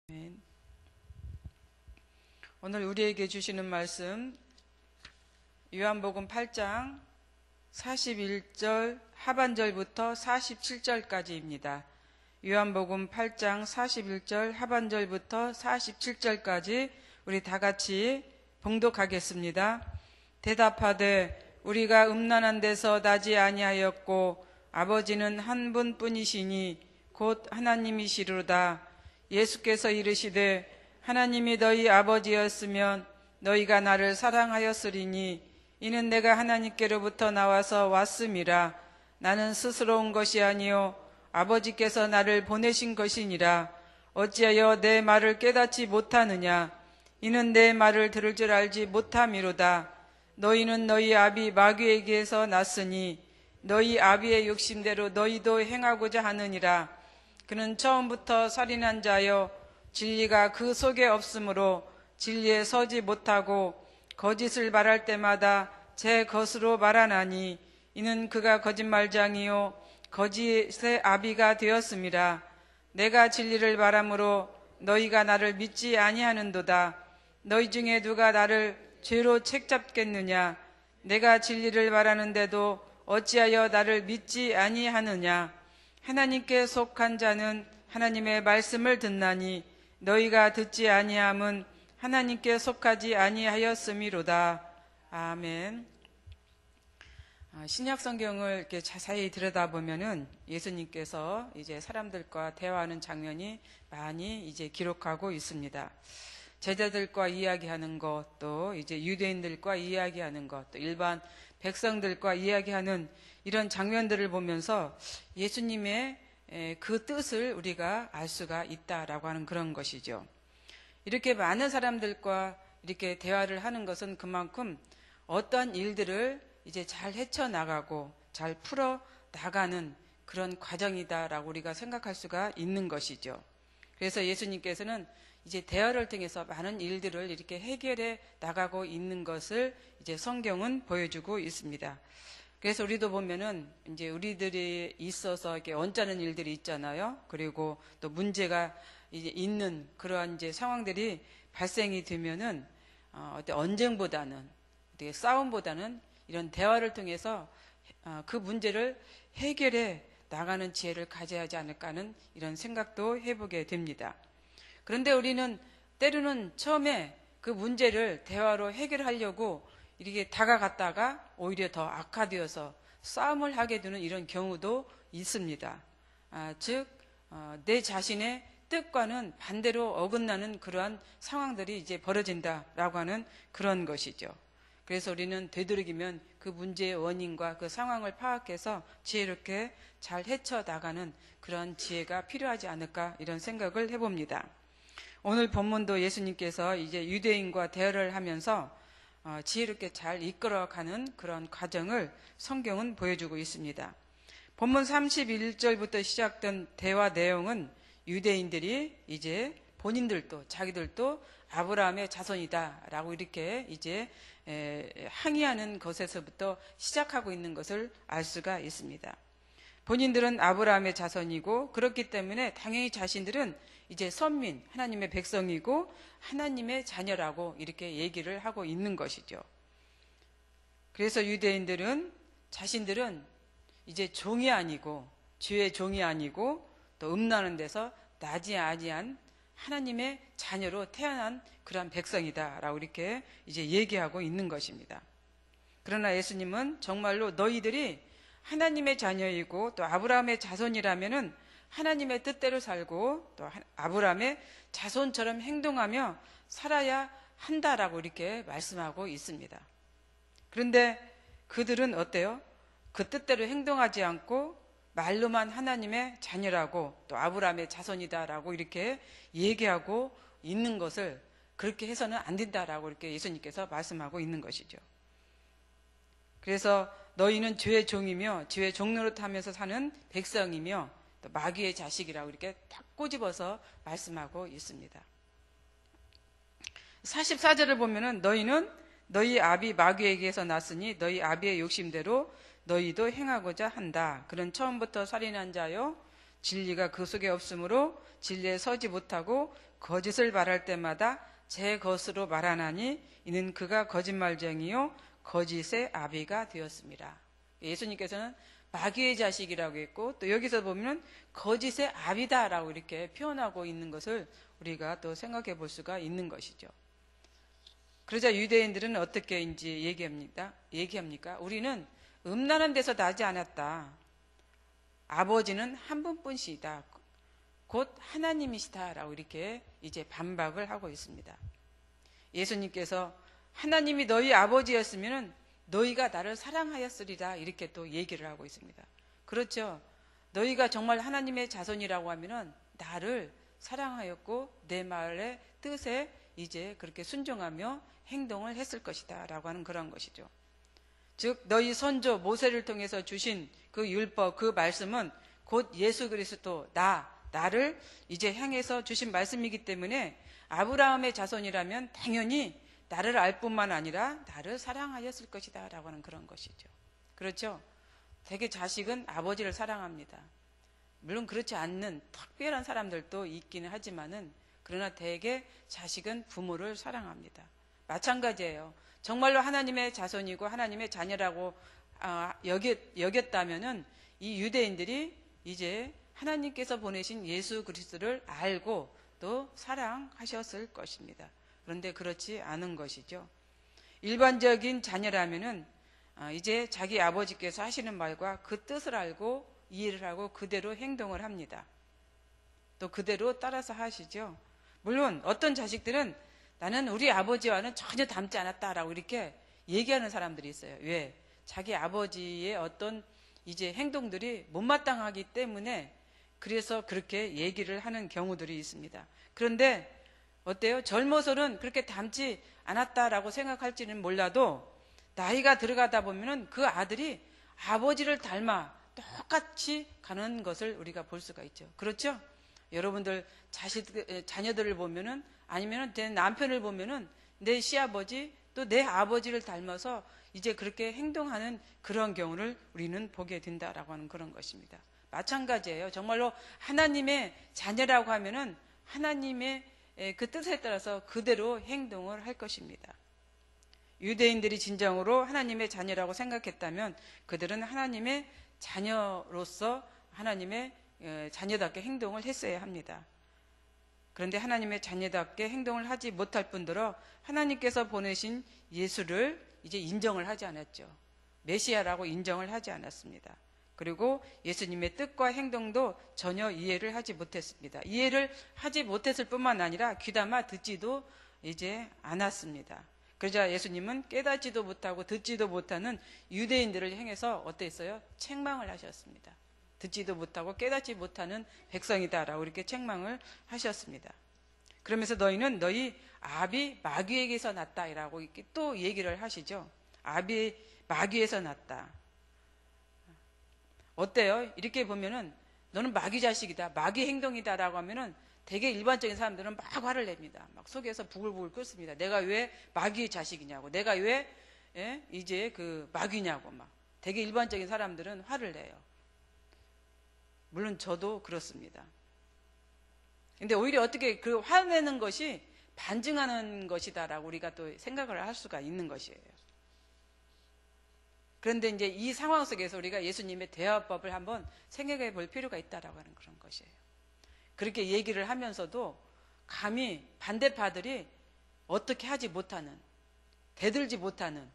아멘. 오늘 우리에게 주시는 말씀 요한복음 8장 41절 하반절부터 47절까지입니다. 요한복음 8장 41절 하반절부터 47절까지 우리 다 같이 봉독하겠습니다. 대답하되 우리가 음란한 데서 나지 아니하였고 아버지는 한 분뿐이시니 곧 하나님이시로다. 예수께서 이르시되 하나님이 너희 아버지였으면 너희가 나를 사랑하였으리니 이는 내가 하나님께로부터 나와서 왔음이라. 나는 스스로 온 것이 아니요 아버지께서 나를 보내신 것이니라. 어찌하여 내 말을 깨닫지 못하느냐. 이는 내 말을 들을 줄 알지 못함이로다. 너희는 너희 아비 마귀에게서 났으니 너희 아비의 욕심대로 너희도 행하고자 하느니라. 그는 처음부터 살인한 자여 진리가 그 속에 없으므로 진리에 서지 못하고 거짓을 말할 때마다 제 것으로 말하나니 이는 그가 거짓말장이요 거짓의 아비가 되었음이라. 내가 진리를 말하므로 너희가 나를 믿지 아니하는도다. 너희 중에 누가 나를 죄로 책잡겠느냐. 내가 진리를 말하는데도 어찌하여 나를 믿지 아니하느냐. 하나님께 속한 자는 하나님의 말씀을 듣나니 너희가 듣지 아니함은 하나님께 속하지 아니하였음이로다. 아멘. 신약 성경을 이렇게 자세히 들여다보면은 예수님께서 이제 사람들과 대화하는 장면이 많이 이제 기록하고 있습니다. 제자들과 이야기하는 것, 또 이제 유대인들과 이야기하는 것, 또 일반 백성들과 이야기하는 이런 장면들을 보면서 예수님의 그 뜻을 우리가 알 수가 있다라고 하는 그런 것이죠. 이렇게 많은 사람들과 이렇게 대화를 하는 것은 그만큼 어떠한 일들을 이제 잘 헤쳐나가고 잘 풀어나가는 그런 과정이다라고 우리가 생각할 수가 있는 것이죠. 그래서 예수님께서는 이제 대화를 통해서 많은 일들을 이렇게 해결해 나가고 있는 것을 이제 성경은 보여주고 있습니다. 그래서 우리도 보면은 이제 우리들이 있어서 이렇게 언짢은 일들이 있잖아요. 그리고 또 문제가 이제 있는 그러한 이제 상황들이 발생이 되면은 언쟁보다는 싸움보다는 이런 대화를 통해서 그 문제를 해결해 나가는 지혜를 가져야 하지 않을까 하는 이런 생각도 해보게 됩니다. 그런데 우리는 때로는 처음에 그 문제를 대화로 해결하려고 이렇게 다가갔다가 오히려 더 악화되어서 싸움을 하게 되는 이런 경우도 있습니다. 즉, 내 자신의 뜻과는 반대로 어긋나는 그러한 상황들이 이제 벌어진다라고 하는 그런 것이죠. 그래서 우리는 되도록이면 그 문제의 원인과 그 상황을 파악해서 지혜롭게 잘 헤쳐나가는 그런 지혜가 필요하지 않을까 이런 생각을 해봅니다. 오늘 본문도 예수님께서 이제 유대인과 대화를 하면서 지혜롭게 잘 이끌어가는 그런 과정을 성경은 보여주고 있습니다. 본문 31절부터 시작된 대화 내용은 유대인들이 이제 본인들도 자기들도 아브라함의 자손이다라고 이렇게 이제 항의하는 것에서부터 시작하고 있는 것을 알 수가 있습니다. 본인들은 아브라함의 자손이고 그렇기 때문에 당연히 자신들은 이제 선민, 하나님의 백성이고 하나님의 자녀라고 이렇게 얘기를 하고 있는 것이죠. 그래서 유대인들은 자신들은 이제 종이 아니고 죄의 종이 아니고 또 음란한 데서 나지 아니한 하나님의 자녀로 태어난 그러한 백성이다라고 이렇게 이제 얘기하고 있는 것입니다. 그러나 예수님은 정말로 너희들이 하나님의 자녀이고 또 아브라함의 자손이라면은 하나님의 뜻대로 살고 또 아브라함의 자손처럼 행동하며 살아야 한다라고 이렇게 말씀하고 있습니다. 그런데 그들은 어때요? 그 뜻대로 행동하지 않고 말로만 하나님의 자녀라고 또 아브라함의 자손이다라고 이렇게 얘기하고 있는 것을 그렇게 해서는 안 된다라고 이렇게 예수님께서 말씀하고 있는 것이죠. 그래서 너희는 죄의 종이며 죄의 종노릇 하면서 사는 백성이며 또 마귀의 자식이라고 이렇게 딱 꼬집어서 말씀하고 있습니다. 44절을 보면은 너희는 너희 아비 마귀에게서 났으니 너희 아비의 욕심대로 너희도 행하고자 한다. 그는 처음부터 살인한 자요 진리가 그 속에 없으므로 진리에 서지 못하고 거짓을 말할 때마다 제 것으로 말하나니 이는 그가 거짓말쟁이요 거짓의 아비가 되었습니다. 예수님께서는 마귀의 자식이라고 했고 또 여기서 보면 거짓의 아비다라고 이렇게 표현하고 있는 것을 우리가 또 생각해 볼 수가 있는 것이죠. 그러자 유대인들은 어떻게 이제 얘기합니까? 우리는 음란한 데서 나지 않았다. 아버지는 한 분뿐이시다. 곧 하나님이시다라고 이렇게 이제 반박을 하고 있습니다. 예수님께서 하나님이 너희 아버지였으면 너희가 나를 사랑하였으리라 이렇게 또 얘기를 하고 있습니다. 그렇죠. 너희가 정말 하나님의 자손이라고 하면은 나를 사랑하였고 내 말의 뜻에 이제 그렇게 순종하며 행동을 했을 것이다 라고 하는 그런 것이죠. 즉 너희 선조 모세를 통해서 주신 그 율법 그 말씀은 곧 예수 그리스도 나를 이제 향해서 주신 말씀이기 때문에 아브라함의 자손이라면 당연히 나를 알 뿐만 아니라 나를 사랑하였을 것이다 라고 하는 그런 것이죠. 그렇죠? 되게 자식은 아버지를 사랑합니다. 물론 그렇지 않는 특별한 사람들도 있기는 하지만은 그러나 대개 자식은 부모를 사랑합니다. 마찬가지예요. 정말로 하나님의 자손이고 하나님의 자녀라고 여겼다면은 이 유대인들이 이제 하나님께서 보내신 예수 그리스도를 알고 또 사랑하셨을 것입니다. 그런데 그렇지 않은 것이죠. 일반적인 자녀라면은 이제 자기 아버지께서 하시는 말과 그 뜻을 알고 이해를 하고 그대로 행동을 합니다. 또 그대로 따라서 하시죠. 물론 어떤 자식들은 나는 우리 아버지와는 전혀 닮지 않았다라고 이렇게 얘기하는 사람들이 있어요. 왜? 자기 아버지의 어떤 이제 행동들이 못마땅하기 때문에 그래서 그렇게 얘기를 하는 경우들이 있습니다. 그런데 어때요? 젊어서는 그렇게 닮지 않았다라고 생각할지는 몰라도 나이가 들어가다 보면은 그 아들이 아버지를 닮아 똑같이 가는 것을 우리가 볼 수가 있죠. 그렇죠? 여러분들 자녀들을 보면은 아니면은 내 남편을 보면은 내 시아버지 또 내 아버지를 닮아서 이제 그렇게 행동하는 그런 경우를 우리는 보게 된다라고 하는 그런 것입니다. 마찬가지예요. 정말로 하나님의 자녀라고 하면은 하나님의 그 뜻에 따라서 그대로 행동을 할 것입니다. 유대인들이 진정으로 하나님의 자녀라고 생각했다면 그들은 하나님의 자녀로서 하나님의 자녀답게 행동을 했어야 합니다. 그런데 하나님의 자녀답게 행동을 하지 못할 뿐더러 하나님께서 보내신 예수를 이제 인정을 하지 않았죠. 메시아라고 인정을 하지 않았습니다. 그리고 예수님의 뜻과 행동도 전혀 이해를 하지 못했습니다. 이해를 하지 못했을 뿐만 아니라 귀담아 듣지도 이제 않았습니다. 그러자 예수님은 깨닫지도 못하고 듣지도 못하는 유대인들을 향해서 어땠어요? 책망을 하셨습니다. 듣지도 못하고 깨닫지 못하는 백성이다라고 이렇게 책망을 하셨습니다. 그러면서 너희는 너희 아비 마귀에게서 났다라고 이렇게 또 얘기를 하시죠. 아비 마귀에서 났다. 어때요? 이렇게 보면은 너는 마귀 자식이다, 마귀 행동이다라고 하면은 되게 일반적인 사람들은 막 화를 냅니다. 막 속에서 부글부글 끓습니다. 내가 왜 마귀의 자식이냐고, 내가 왜 이제 그 마귀냐고 막 되게 일반적인 사람들은 화를 내요. 물론 저도 그렇습니다. 근데 오히려 어떻게 그 화내는 것이 반증하는 것이다라고 우리가 또 생각을 할 수가 있는 것이에요. 그런데 이제 이 상황 속에서 우리가 예수님의 대화법을 한번 생각해 볼 필요가 있다라고 하는 그런 것이에요. 그렇게 얘기를 하면서도 감히 반대파들이 어떻게 하지 못하는, 대들지 못하는,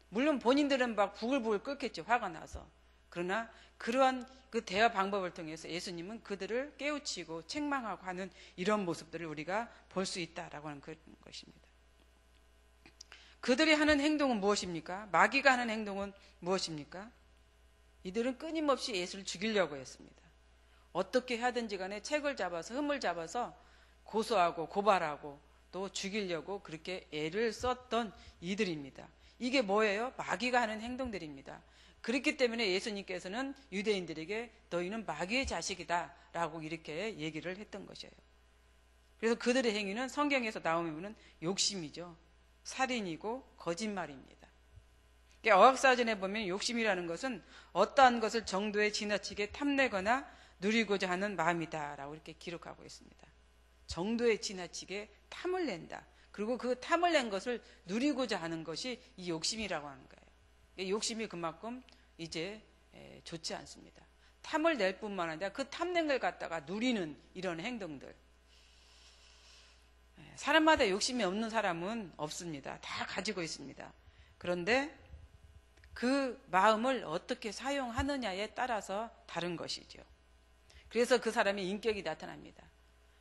물론 본인들은 막 부글부글 끓겠죠. 화가 나서. 그러나 그러한 그 대화 방법을 통해서 예수님은 그들을 깨우치고 책망하고 하는 이런 모습들을 우리가 볼 수 있다라고 하는 그런 것입니다. 그들이 하는 행동은 무엇입니까? 마귀가 하는 행동은 무엇입니까? 이들은 끊임없이 예수를 죽이려고 했습니다. 어떻게 하든지 간에 책을 잡아서 흠을 잡아서 고소하고 고발하고 또 죽이려고 그렇게 애를 썼던 이들입니다. 이게 뭐예요? 마귀가 하는 행동들입니다. 그렇기 때문에 예수님께서는 유대인들에게 너희는 마귀의 자식이다 라고 이렇게 얘기를 했던 것이에요. 그래서 그들의 행위는 성경에서 나오면 욕심이죠. 살인이고 거짓말입니다. 어학사전에 보면 욕심이라는 것은 어떠한 것을 정도에 지나치게 탐내거나 누리고자 하는 마음이다 라고 이렇게 기록하고 있습니다. 정도에 지나치게 탐을 낸다. 그리고 그 탐을 낸 것을 누리고자 하는 것이 이 욕심이라고 하는 거예요. 이 욕심이 그만큼 이제 좋지 않습니다. 탐을 낼 뿐만 아니라 그 탐낸 걸 갖다가 누리는 이런 행동들. 사람마다 욕심이 없는 사람은 없습니다. 다 가지고 있습니다. 그런데 그 마음을 어떻게 사용하느냐에 따라서 다른 것이죠. 그래서 그 사람의 인격이 나타납니다.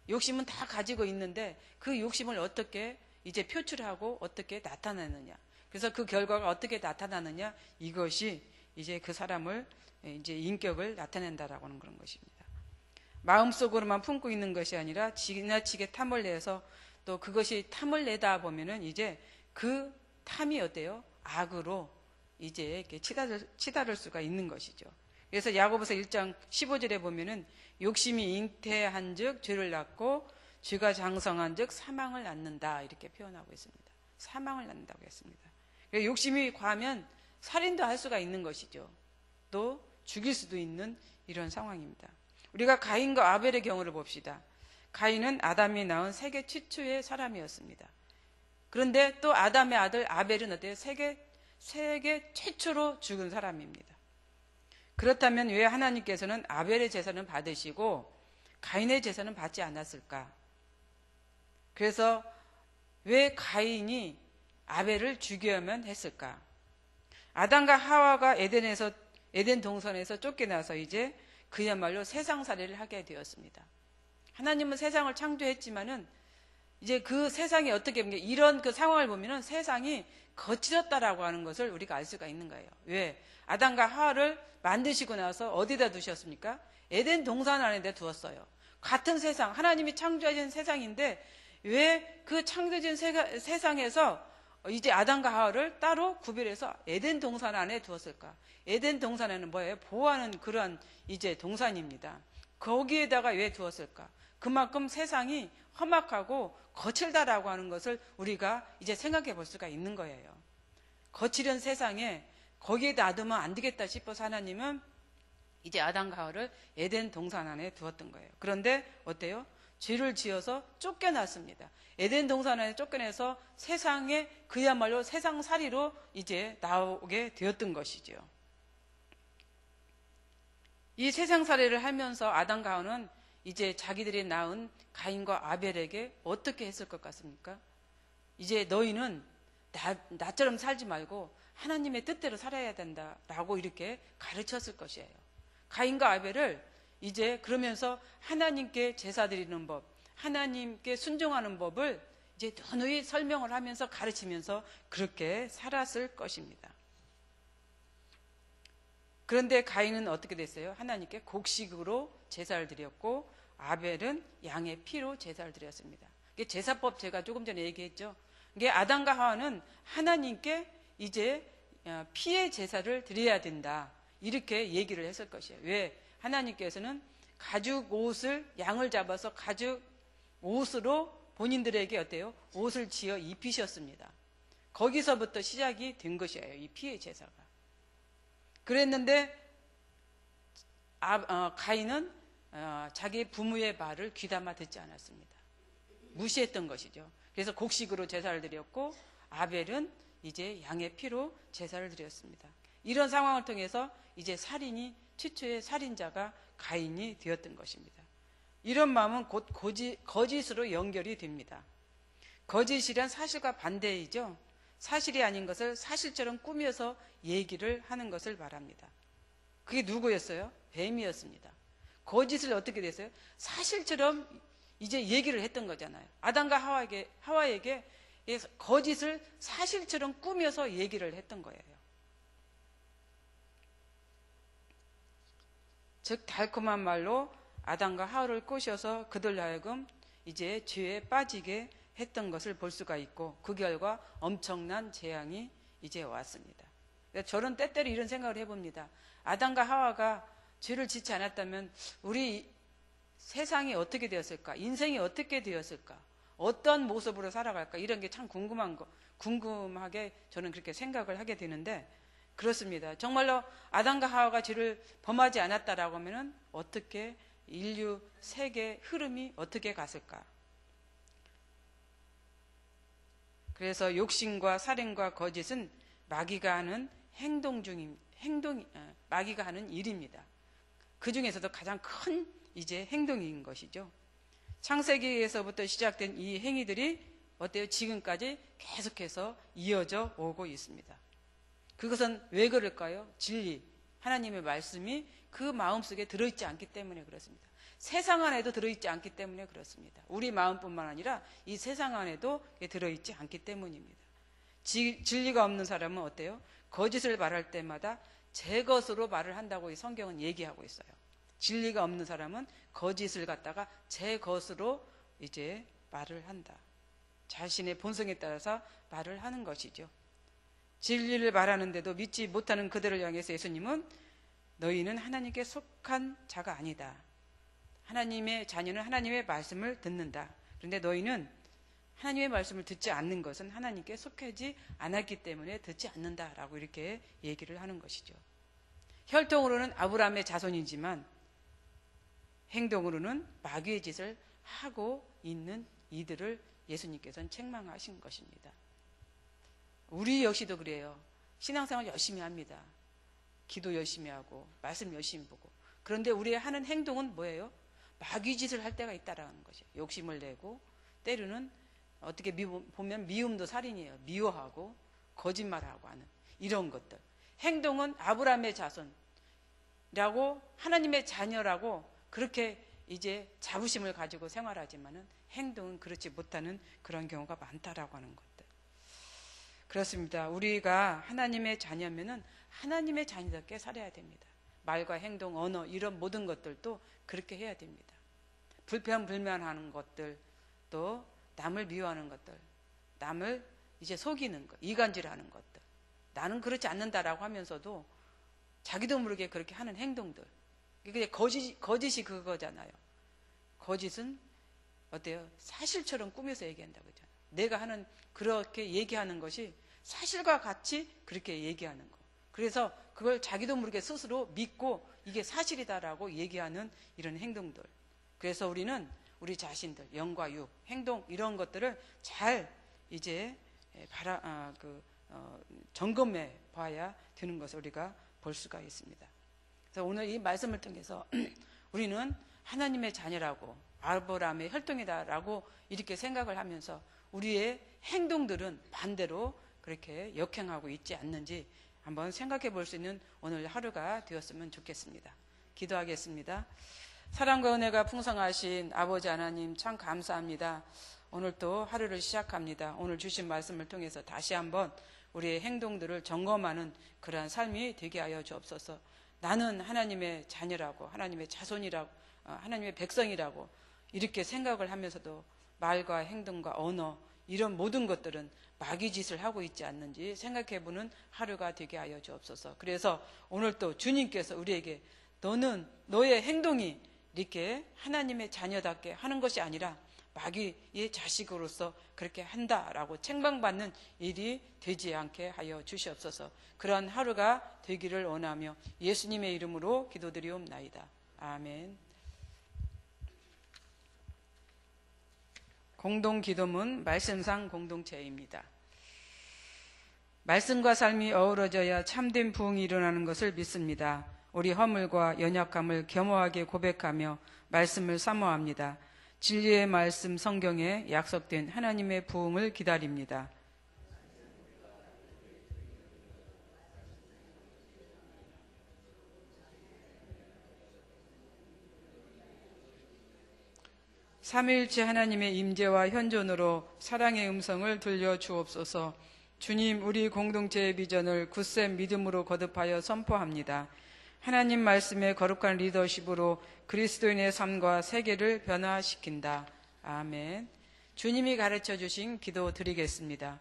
욕심은 다 가지고 있는데 그 욕심을 어떻게 이제 표출하고 어떻게 나타내느냐. 그래서 그 결과가 어떻게 나타나느냐. 이것이 이제 그 사람을 이제 인격을 나타낸다라고 하는 그런 것입니다. 마음속으로만 품고 있는 것이 아니라 지나치게 탐을 내서 또 그것이 탐을 내다 보면은 이제 그 탐이 어때요? 악으로 이제 이렇게 치달을 수가 있는 것이죠. 그래서 야고보서 1장 15절에 보면은 욕심이 잉태한즉 죄를 낳고 죄가 장성한즉 사망을 낳는다 이렇게 표현하고 있습니다. 사망을 낳는다고 했습니다. 욕심이 과하면 살인도 할 수가 있는 것이죠. 또 죽일 수도 있는 이런 상황입니다. 우리가 가인과 아벨의 경우를 봅시다. 가인은 아담이 낳은 세계 최초의 사람이었습니다. 그런데 또 아담의 아들 아벨은 어때요? 세계 최초로 죽은 사람입니다. 그렇다면 왜 하나님께서는 아벨의 제사는 받으시고 가인의 제사는 받지 않았을까? 그래서 왜 가인이 아벨을 죽여야만 했을까? 아담과 하와가 에덴 동산에서 쫓겨나서 이제 그야말로 세상살이를 하게 되었습니다. 하나님은 세상을 창조했지만은 이제 그 세상이 어떻게 이런 그 상황을 보면은 세상이 거칠었다라고 하는 것을 우리가 알 수가 있는 거예요. 왜? 아담과 하와를 만드시고 나서 어디다 두셨습니까? 에덴 동산 안에 두었어요. 같은 세상, 하나님이 창조하신 세상인데 왜 그 창조진 세상에서 이제 아담과 하와를 따로 구별해서 에덴 동산 안에 두었을까? 에덴 동산에는 뭐예요? 보호하는 그런 이제 동산입니다. 거기에다가 왜 두었을까? 그만큼 세상이 험악하고 거칠다라고 하는 것을 우리가 이제 생각해 볼 수가 있는 거예요. 거칠은 세상에 거기에 놔두면 안 되겠다 싶어서 하나님은 이제 아담과 하와를 에덴 동산 안에 두었던 거예요. 그런데 어때요? 죄를 지어서 쫓겨났습니다. 에덴 동산 안에 쫓겨내서 세상에 그야말로 세상살이로 이제 나오게 되었던 것이죠. 이 세상살이를 하면서 아담과 하와는 이제 자기들이 낳은 가인과 아벨에게 어떻게 했을 것 같습니까? 이제 너희는 나처럼 살지 말고 하나님의 뜻대로 살아야 된다라고 이렇게 가르쳤을 것이에요. 가인과 아벨을 이제 그러면서 하나님께 제사 드리는 법, 하나님께 순종하는 법을 이제 누누이 설명을 하면서 가르치면서 그렇게 살았을 것입니다. 그런데 가인은 어떻게 됐어요? 하나님께 곡식으로 제사를 드렸고 아벨은 양의 피로 제사를 드렸습니다. 이게 제사법 제가 조금 전에 얘기했죠. 이게 아담과 하와는 하나님께 이제 피의 제사를 드려야 된다. 이렇게 얘기를 했을 것이에요. 왜? 하나님께서는 가죽 옷을 양을 잡아서 가죽 옷으로 본인들에게 어때요? 옷을 지어 입히셨습니다. 거기서부터 시작이 된 것이에요. 이 피의 제사가. 그랬는데 가인은 자기 부모의 말을 귀담아 듣지 않았습니다. 무시했던 것이죠. 그래서 곡식으로 제사를 드렸고 아벨은 이제 양의 피로 제사를 드렸습니다. 이런 상황을 통해서 이제 최초의 살인자가 가인이 되었던 것입니다. 이런 마음은 곧 거짓으로 연결이 됩니다. 거짓이란 사실과 반대이죠. 사실이 아닌 것을 사실처럼 꾸며서 얘기를 하는 것을 말합니다. 그게 누구였어요? 뱀이었습니다. 거짓을 어떻게 됐어요? 사실처럼 이제 얘기를 했던 거잖아요. 아담과 하와에게 거짓을 사실처럼 꾸며서 얘기를 했던 거예요. 즉 달콤한 말로 아담과 하와를 꼬셔서 그들 하여금 이제 죄에 빠지게 했던 것을 볼 수가 있고 그 결과 엄청난 재앙이 이제 왔습니다. 저는 때때로 이런 생각을 해봅니다. 아담과 하와가 죄를 짓지 않았다면 우리 세상이 어떻게 되었을까? 인생이 어떻게 되었을까? 어떤 모습으로 살아갈까? 이런 게 참 궁금하게 저는 그렇게 생각을 하게 되는데 그렇습니다. 정말로 아담과 하와가 죄를 범하지 않았다라고 하면은 어떻게 인류 세계 흐름이 어떻게 갔을까? 그래서 욕심과 살인과 거짓은 마귀가 하는 마귀가 하는 일입니다. 그 중에서도 가장 큰 이제 행동인 것이죠. 창세기에서부터 시작된 이 행위들이 어때요? 지금까지 계속해서 이어져 오고 있습니다. 그것은 왜 그럴까요? 진리, 하나님의 말씀이 그 마음속에 들어있지 않기 때문에 그렇습니다. 세상 안에도 들어있지 않기 때문에 그렇습니다. 우리 마음뿐만 아니라 이 세상 안에도 들어있지 않기 때문입니다. 진리가 없는 사람은 어때요? 거짓을 말할 때마다 제 것으로 말을 한다고 이 성경은 얘기하고 있어요. 진리가 없는 사람은 거짓을 갖다가 제 것으로 이제 말을 한다. 자신의 본성에 따라서 말을 하는 것이죠. 진리를 말하는데도 믿지 못하는 그들을 향해서 예수님은 너희는 하나님께 속한 자가 아니다. 하나님의 자녀는 하나님의 말씀을 듣는다. 그런데 너희는 하나님의 말씀을 듣지 않는 것은 하나님께 속하지 않았기 때문에 듣지 않는다라고 이렇게 얘기를 하는 것이죠. 혈통으로는 아브라함의 자손이지만 행동으로는 마귀의 짓을 하고 있는 이들을 예수님께서는 책망하신 것입니다. 우리 역시도 그래요. 신앙생활 열심히 합니다. 기도 열심히 하고 말씀 열심히 보고. 그런데 우리의 하는 행동은 뭐예요? 마귀 짓을 할 때가 있다라는 것이에요. 욕심을 내고 때로는 어떻게 보면 미움도 살인이에요. 미워하고 거짓말하고 하는 이런 것들. 행동은 아브라함의 자손이라고 하나님의 자녀라고 그렇게 이제 자부심을 가지고 생활하지만은 행동은 그렇지 못하는 그런 경우가 많다라고 하는 것들. 그렇습니다. 우리가 하나님의 자녀면은 하나님의 자녀답게 살아야 됩니다. 말과 행동, 언어 이런 모든 것들도 그렇게 해야 됩니다. 불평불만하는 것들, 또 남을 미워하는 것들, 남을 이제 속이는 것, 이간질하는 것들, 나는 그렇지 않는다라고 하면서도 자기도 모르게 그렇게 하는 행동들. 이게 거짓이 그거잖아요. 거짓은 어때요? 사실처럼 꾸며서 얘기한다고 했잖아요. 내가 하는 그렇게 얘기하는 것이 사실과 같이 그렇게 얘기하는 거. 그래서 그걸 자기도 모르게 스스로 믿고 이게 사실이다라고 얘기하는 이런 행동들. 그래서 우리는 우리 자신들, 영과 육, 행동 이런 것들을 잘 이제 점검해 봐야 되는 것을 우리가 볼 수가 있습니다. 그래서 오늘 이 말씀을 통해서 우리는 하나님의 자녀라고 아브라함의 혈통이다라고 이렇게 생각을 하면서 우리의 행동들은 반대로 그렇게 역행하고 있지 않는지 한번 생각해 볼 수 있는 오늘 하루가 되었으면 좋겠습니다. 기도하겠습니다. 사랑과 은혜가 풍성하신 아버지 하나님 참 감사합니다. 오늘 또 하루를 시작합니다. 오늘 주신 말씀을 통해서 다시 한번 우리의 행동들을 점검하는 그러한 삶이 되게 하여 주옵소서. 나는 하나님의 자녀라고, 하나님의 자손이라고, 하나님의 백성이라고 이렇게 생각을 하면서도 말과 행동과 언어 이런 모든 것들은 마귀 짓을 하고 있지 않는지 생각해보는 하루가 되게 하여 주옵소서. 그래서 오늘 또 주님께서 우리에게 너는 너의 행동이 이렇게 하나님의 자녀답게 하는 것이 아니라 마귀의 자식으로서 그렇게 한다라고 책망받는 일이 되지 않게 하여 주시옵소서. 그러한 하루가 되기를 원하며 예수님의 이름으로 기도드리옵나이다. 아멘. 공동기도문 말씀상 공동체입니다. 말씀과 삶이 어우러져야 참된 부흥이 일어나는 것을 믿습니다. 우리 허물과 연약함을 겸허하게 고백하며 말씀을 사모합니다. 진리의 말씀 성경에 약속된 하나님의 부흥을 기다립니다. 삼위일체 하나님의 임재와 현존으로 사랑의 음성을 들려주옵소서. 주님, 우리 공동체의 비전을 굳세 믿음으로 거듭하여 선포합니다. 하나님 말씀의 거룩한 리더십으로 그리스도인의 삶과 세계를 변화시킨다. 아멘. 주님이 가르쳐 주신 기도 드리겠습니다.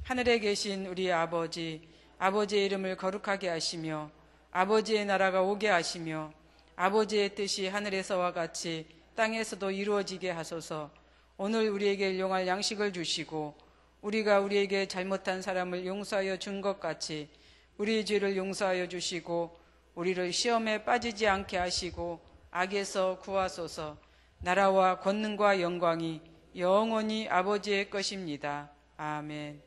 하늘에 계신 우리 아버지, 아버지의 이름을 거룩하게 하시며 아버지의 나라가 오게 하시며 아버지의 뜻이 하늘에서와 같이 땅에서도 이루어지게 하소서. 오늘 우리에게 일용할 양식을 주시고 우리가 우리에게 잘못한 사람을 용서하여 준 것 같이 우리 죄를 용서하여 주시고 우리를 시험에 빠지지 않게 하시고 악에서 구하소서. 나라와 권능과 영광이 영원히 아버지의 것입니다. 아멘.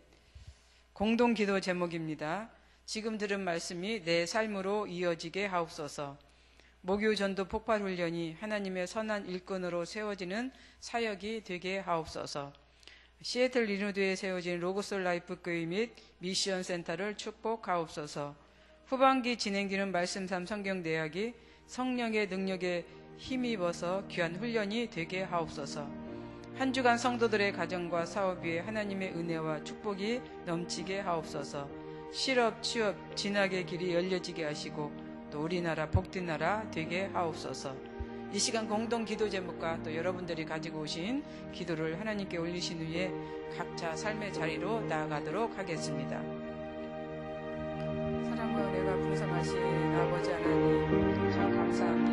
공동 기도 제목입니다. 지금 들은 말씀이 내 삶으로 이어지게 하옵소서. 목요 전도 폭발 훈련이 하나님의 선한 일꾼으로 세워지는 사역이 되게 하옵소서. 시애틀 리누드에 세워진 로고스 라이프 교회 및 미션 센터를 축복하옵소서. 후반기 진행되는 말씀3 성경 대학이 성령의 능력에 힘입어서 귀한 훈련이 되게 하옵소서. 한 주간 성도들의 가정과 사업 위에 하나님의 은혜와 축복이 넘치게 하옵소서. 실업, 취업, 진학의 길이 열려지게 하시고 또 우리나라 복된 나라 되게 하옵소서. 이 시간 공동 기도 제목과 또 여러분들이 가지고 오신 기도를 하나님께 올리신 후에 각자 삶의 자리로 나아가도록 하겠습니다. 사랑과 은혜가 풍성하신 아버지 하나님, 참 감사합니다.